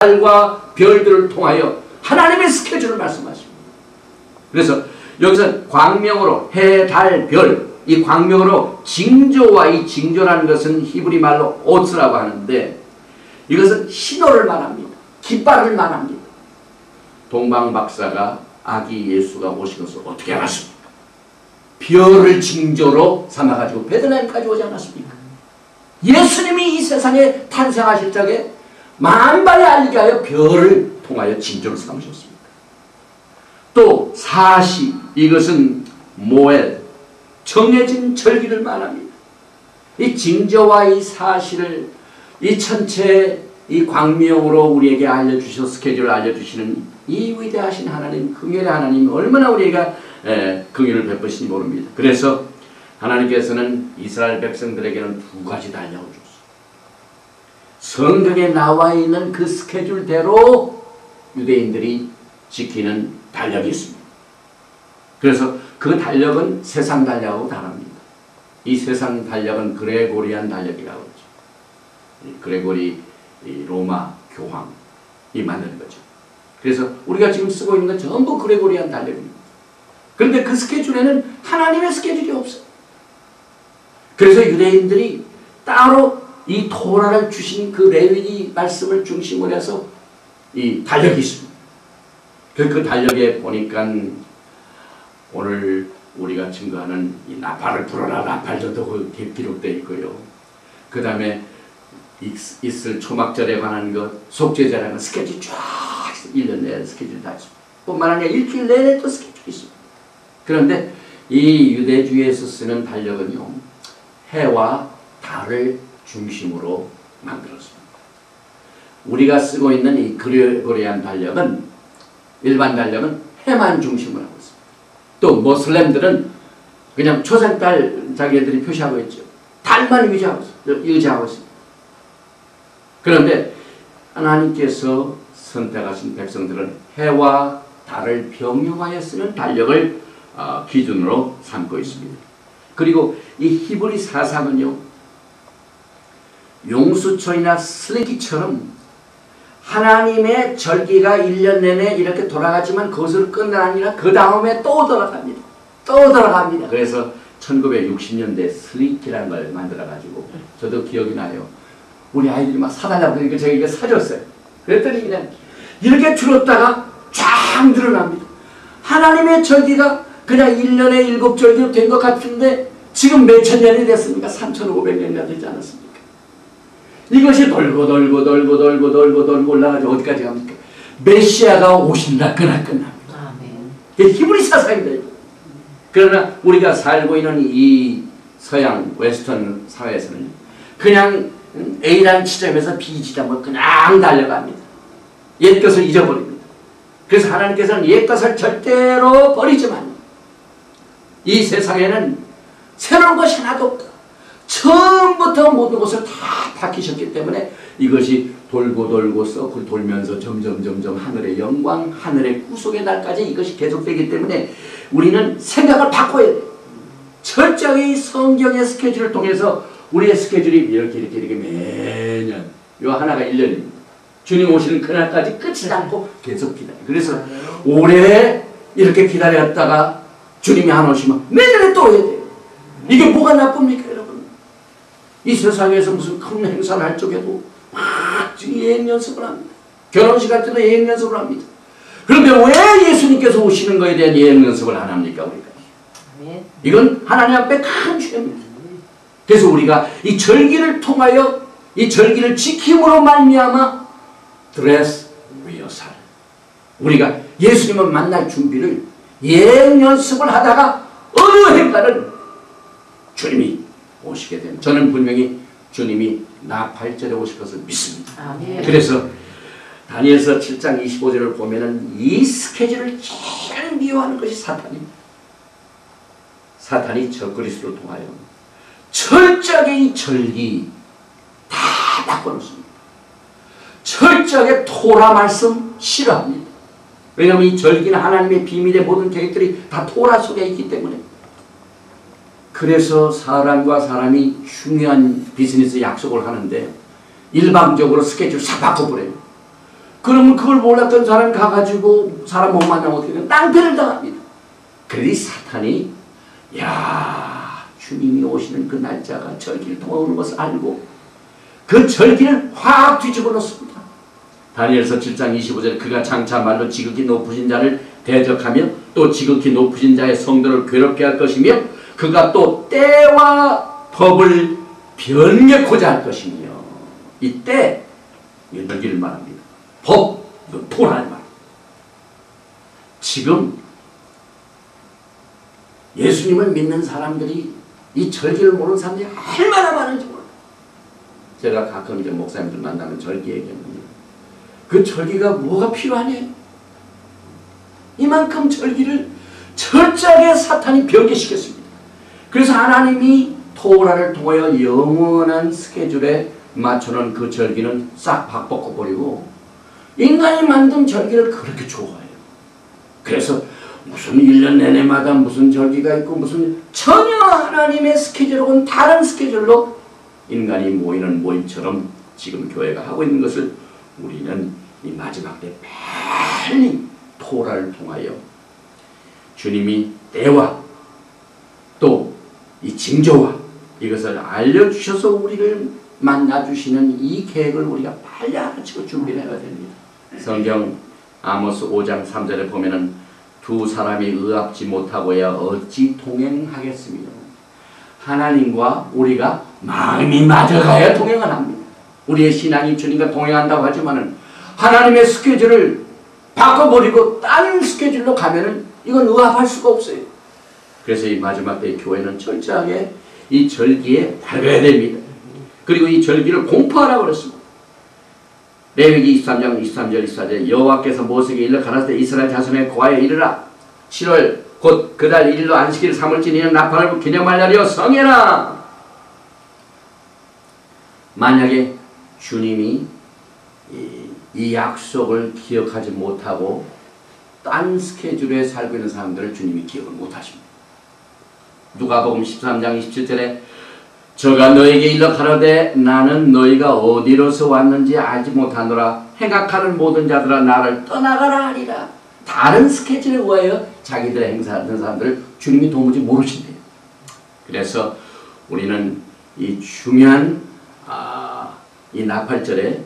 달과 별들을 통하여 하나님의 스케줄을 말씀하십니다. 그래서 여기서 광명으로 해, 달, 별, 이 광명으로 징조와 이 징조라는 것은 히브리 말로 오츠라고 하는데 이것은 신호를 말합니다. 깃발을 말합니다. 동방 박사가 아기 예수가 오신 것을 어떻게 알았습니까? 별을 징조로 삼아가지고 베들레헴까지 오지 않았습니까? 예수님이 이 세상에 탄생하실 적에 만발에 알리게 하여 별을 통하여 징조를 삼으셨습니다. 또 사시, 이것은 모엘, 정해진 절기를 말합니다. 이 징조와 이 사시를 이 천체 이 광명으로 우리에게 알려주셔 스케줄을 알려주시는 이 위대하신 하나님, 긍휼의 하나님, 얼마나 우리가 긍휼을 베푸시니 모릅니다. 그래서 하나님께서는 이스라엘 백성들에게는 두 가지 달력을 줬어요. 성경에 나와 있는 그 스케줄대로 유대인들이 지키는 달력이 있습니다. 그래서 그 달력은 세상 달력하고 다릅니다. 이 세상 달력은 그레고리안 달력이라고 그러죠. 그레고리 로마 교황이 만드는 거죠. 그래서 우리가 지금 쓰고 있는 건 전부 그레고리안 달력입니다. 그런데 그 스케줄에는 하나님의 스케줄이 없어요. 그래서 유대인들이 따로 이 토라를 주신 그 레위기 말씀을 중심으로 해서 이 달력이 있습니다. 그 달력에 보니까 오늘 우리가 증거하는 이 나팔을 불어라, 나팔전도 기록되어 있고요. 그 다음에 있을 초막절에 관한 것, 속죄제라는 것, 스케줄 쫙 1년 내내 스케줄 다 있습니다. 뿐만 아니라 일주일 내내 또 스케줄이 있습니다. 그런데 이 유대주의에서 쓰는 달력은요, 해와 달을 중심으로 만들었습니다. 우리가 쓰고 있는 이 그레고리안 달력은, 일반 달력은 해만 중심으로 하고 있습니다. 또 모슬렘들은 그냥 초생달 자기들이 표시하고 있죠. 달만 의지하고 있습니다. 그런데 하나님께서 선택하신 백성들은 해와 달을 병용하여 쓰는 달력을 기준으로 삼고 있습니다. 그리고 이 히브리 사상은요, 용수초이나 슬기처럼 하나님의 절기가 1년 내내 이렇게 돌아가지만 그것으로 끝이 아니라 그 다음에 또 돌아갑니다. 또 돌아갑니다. 그래서 1960년대 슬리키라는 걸 만들어가지고 저도 기억이 나요. 우리 아이들이 막 사달라고 그러니까 제가 이거 사줬어요. 그랬더니 그냥 이렇게 줄었다가 쫙 늘어납니다. 하나님의 절기가 그냥 1년에 7절기로 된 것 같은데 지금 몇천 년이 됐습니까? 3,500년이나 되지 않았습니까? 이것이 돌고 올라가서 어디까지 갑니까? 메시아가 오신다 끝납니다. 이게 히브리 사상입니다. 그러나 우리가 살고 있는 이 서양 웨스턴 사회에서는 그냥 A라는 지점에서 B 지점을 그냥 달려갑니다. 옛 것을 잊어버립니다. 그래서 하나님께서는 옛 것을 절대로 버리지만 이 세상에는 새로운 것이 하나도 없다. 처음부터 모든 것을 다 바뀌셨기 때문에 이것이 돌고 서클 돌면서 점점 하늘의 영광, 하늘의 구속의 날까지 이것이 계속되기 때문에 우리는 생각을 바꿔야 돼요. 철저히 성경의 스케줄을 통해서 우리의 스케줄이 이렇게 매년 요 하나가 1년입니다. 주님 오시는 그날까지 끝이 않고 계속 기다려요. 그래서 오래 이렇게 기다렸다가 주님이 안 오시면 내년에 또 해야 돼요. 이게 뭐가 나쁩니까 여러분? 이 세상에서 무슨 큰 행사를 할 적에도 막 예행 연습을 합니다. 결혼식 할 때도 예행 연습을 합니다. 그런데 왜 예수님께서 오시는 것에 대한 예행 연습을 안 합니까 우리가? 이건 하나님 앞에 큰 죄입니다. 그래서 우리가 이 절기를 통하여 이 절기를 지킴으로 말미암아 드레스 리허설, 우리가 예수님을 만날 준비를 예행 연습을 하다가 어느 행간은 주님이 오시게 됩니다. 저는 분명히 주님이 나팔절에 오실 것을 믿습니다. 그래서 다니엘서 7장 25절을 보면은 이 스케줄을 제일 미워하는 것이 사탄입니다. 사탄이 적그리스도를 통하여 철저하게 이 절기 다 바꿔놓습니다. 철저하게 토라 말씀 싫어합니다. 왜냐하면 이 절기는 하나님의 비밀의 모든 계획들이 다 토라 속에 있기 때문에. 그래서 사람과 사람이 중요한 비즈니스 약속을 하는데 일방적으로 스케줄 싹 바꿔버려요. 그럼 그걸 몰랐던 사람 가가지고 사람 못 만나면 어떻게 돼요? 낭패를 당합니다. 그러니 사탄이 야 주님이 오시는 그 날짜가 절기를 통하는 것을 알고 그 절기를 확 뒤집어 놓습니다. 다니엘서 7장 25절 그가 장차 말로 지극히 높으신 자를 대적하며 또 지극히 높으신 자의 성도를 괴롭게 할 것이며 그가 또 때와 법을 변개코자 할 것이며 이때 절기를 말합니다. 법, 토라는 말. 지금 예수님을 믿는 사람들이 이 절기를 모르는 사람들이 얼마나 많은지 몰라요. 제가 가끔 이제 목사님들 만나면 절기 얘기합니다. 그 절기가 뭐가 필요하냐? 이만큼 절기를 철저하게 사탄이 변개시켰습니다. 그래서 하나님이 토라를 통하여 영원한 스케줄에 맞춰놓은 그 절기는 싹 바꿔버리고 인간이 만든 절기를 그렇게 좋아해요. 그래서 무슨 1년 내내마다 무슨 절기가 있고 무슨 전혀 하나님의 스케줄하고는 다른 스케줄로 인간이 모이는 모임처럼 지금 교회가 하고 있는 것을 우리는 이 마지막 때 빨리 토라를 통하여 주님이 때와 또 이 징조와 이것을 알려주셔서 우리를 만나주시는 이 계획을 우리가 빨리 알아치고 준비를 해야 됩니다. 성경 아모스 5장 3절에 보면은 두 사람이 의합지 못하고야 어찌 동행하겠습니까? 하나님과 우리가 마음이 맞아가야 동행을 합니다. 우리의 신앙이 주님과 동행한다고 하지만은 하나님의 스케줄을 바꿔버리고 다른 스케줄로 가면은 이건 의합할 수가 없어요. 그래서 이 마지막 때 교회는 철저하게 이 절기에 밝아야 됩니다. 그리고 이 절기를 공포하라고 그랬습니다. 레위기 23장 23절 24절 여호와께서 모세에게 일러 가라사대 이스라엘 자손의 고하여 이르라 7월 곧 그달 1일로 안식일을 삼을지니 이는 나팔을 기념할 날이여 성해라. 만약에 주님이 이 약속을 기억하지 못하고 딴 스케줄에 살고 있는 사람들을 주님이 기억을 못하십니다. 누가복음 13장 27절에 저가 너에게 일러 가로되 나는 너희가 어디로서 왔는지 알지 못하노라. 행악하는 모든 자들아 나를 떠나가라 하리라. 다른 스케줄에 의하여 자기들의 행사하는 사람들을 주님이 도무지 모르신대요. 그래서 우리는 이 중요한 이 나팔절에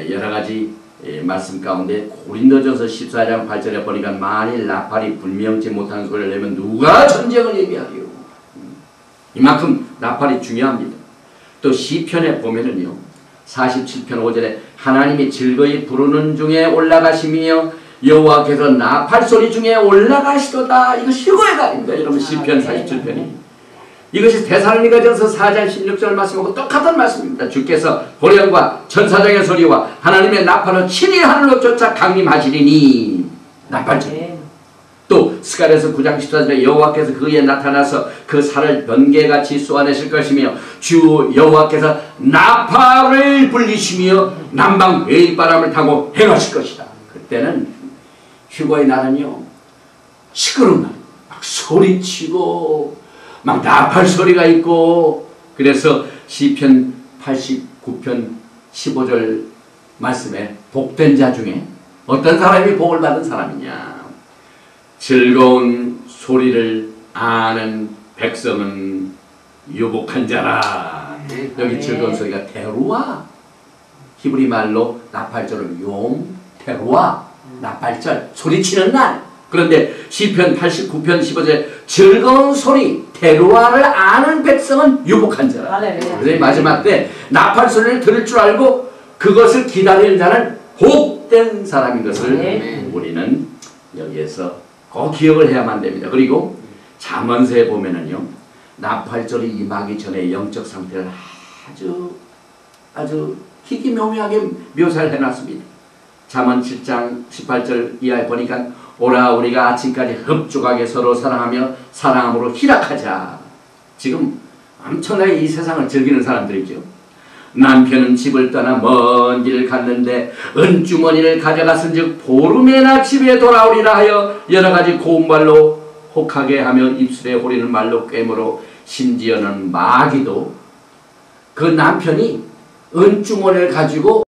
여러가지 말씀 가운데 고린도전서 14장 8절에 보니까 만일 나팔이 분명치 못한 소리를 내면 누가 전쟁을 예비하리요. 이만큼 나팔이 중요합니다. 또 시편에 보면은요 47편 5절에 하나님이 즐거이 부르는 중에 올라가시며 여호와께서 나팔 소리 중에 올라가시도다. 이거 시고의 달입니다. 여러분 시편 47편이 이것이 데살로니가전서 4장 16절 말씀하고 똑같은 말씀입니다. 주께서 호령과 천사장의 소리와 하나님의 나팔로 친히 하늘로 쫓아 강림하시리니 나팔절. 또 스가랴서 9장 14절에 여호와께서 그에 나타나서 그 살을 번개같이 쏘아내실 것이며 주 여호와께서 나팔을 불리시며 남방 외일바람을 타고 행하실 것이다. 그때는 휴거의 날은요 시끄러운 날, 막 소리치고 막 나팔 소리가 있고 그래서 시편 89편 15절 말씀에 복된 자 중에 어떤 사람이 복을 받은 사람이냐. 즐거운 소리를 아는 백성은 유복한 자라. 여기 즐거운 소리가 테루아. 히브리 말로 나팔절을 용, 테루아, 나팔절, 소리치는 날. 그런데 시편 89편 15절에 즐거운 소리, 테루아를 아는 백성은 유복한 자라. 그래서 마지막 때 나팔 소리를 들을 줄 알고 그것을 기다리는 자는 복된 사람인 것을 우리는 여기에서 꼭 기억을 해야만 됩니다. 그리고 잠언서에 보면은요 나팔절이 임하기 전에 영적 상태를 아주 희귀묘묘하게 묘사를 해놨습니다. 잠언 7장 18절 이하에 보니까 오라 우리가 아침까지 흡족하게 서로 사랑하며 사랑함으로 희락하자. 지금 엄청나게 이 세상을 즐기는 사람들이죠. 남편은 집을 떠나 먼 길을 갔는데 은주머니를 가져갔은즉 보름에나 집에 돌아오리라 하여 여러가지 고운 말로 혹하게 하며 입술에 호리는 말로 꿰물어 심지어는 마귀도 그 남편이 은주머니를 가지고